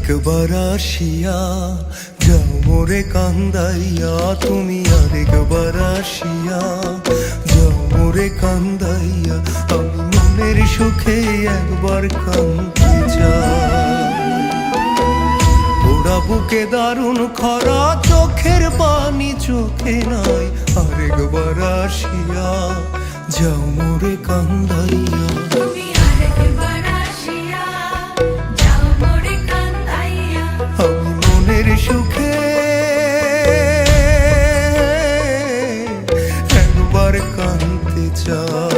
আরেকবার আসিয়া যাও মোরে কান্দাইয়া, তুমি আরেকবার আসিয়া যাও মোরে কান্দাইয়া। আমি মনের সুখে একবার কাঁদতে চাই। ওরা বুকে দারুণ খরা, চোখের পানি চোখে নাই। আরেকবার আসিয়া যাও মোরে কান্দাইয়া। আমি মনের সুখে একবার কাঁদতে চাই।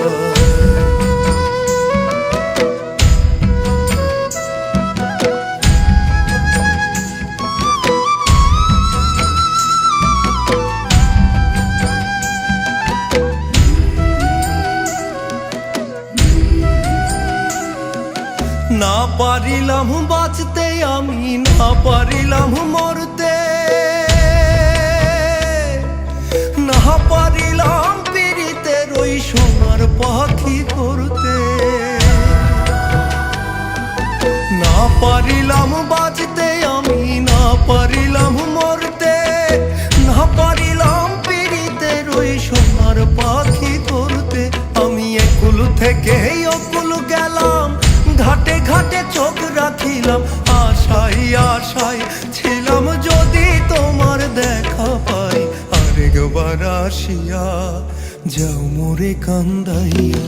না পারিলাম বাঁচতে আমি, না পারিলাম মরতে, না পারিলাম পীড়িতের ওই সোনার পাখি করতে। না পারিলাম বাঁচতে আমি, না পারিলাম মরতে, না পারিলাম পীড়িতের ওই সোনার পাখি করতে। আমি একুল থেকে অকুল গেলাম, ঘাটে ঘাটে চোখ রাখিলাম, আশাই আশাই ছিলাম যদি তোমার দেখা পাই। আরেকবার আসিয়া যাও মোরে কান্দাইয়া।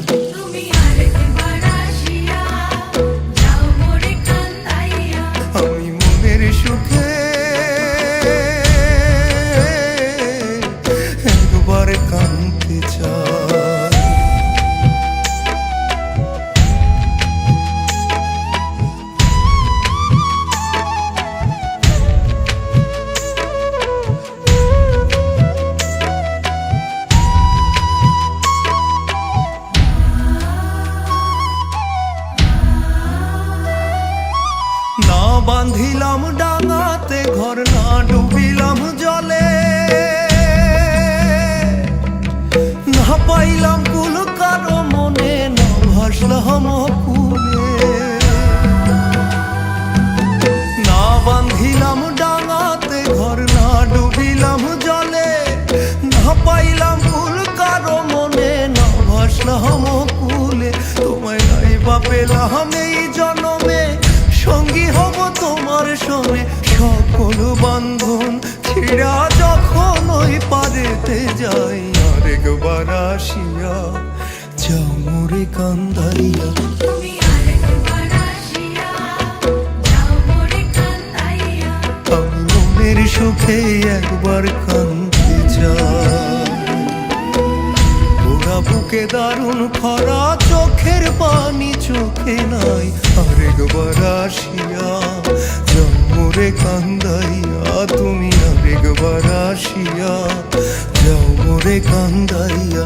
আমি মনের সুখে একবার কাঁদতে চাই। না বাঁধিলাম ডাঙাতে ঘর, না ডুবিলাম জলে, না পাইলাম কুল কারো মনে, না ভাসলাম কুলে। না বাঁধিলাম ডাঙাতে ঘর, না ডুবিলাম জলে, না পাইলাম কুল কারো মনে, না ভাসলাম কুলে। তোমায় নাই বা পেলাম এই জনমে, সঙ্গী হব তোমার সঙ্গে। সকল বান্ধন ছিড়া যখন ওই পারেতে যাই। আরেকবার আসিয়া যাও মোরে কান্দাইয়া। আমি মনের সুখে একবার কাঁদতে চাই। ওরা বুকে দারুণ খরা, চোখের পানি চোখে নাই। আরেকবার আসিয়া যাও মোরে কান্দাইয়া। তুমি আরেকবার আসিয়া যাও মোরে কান্দাইয়া।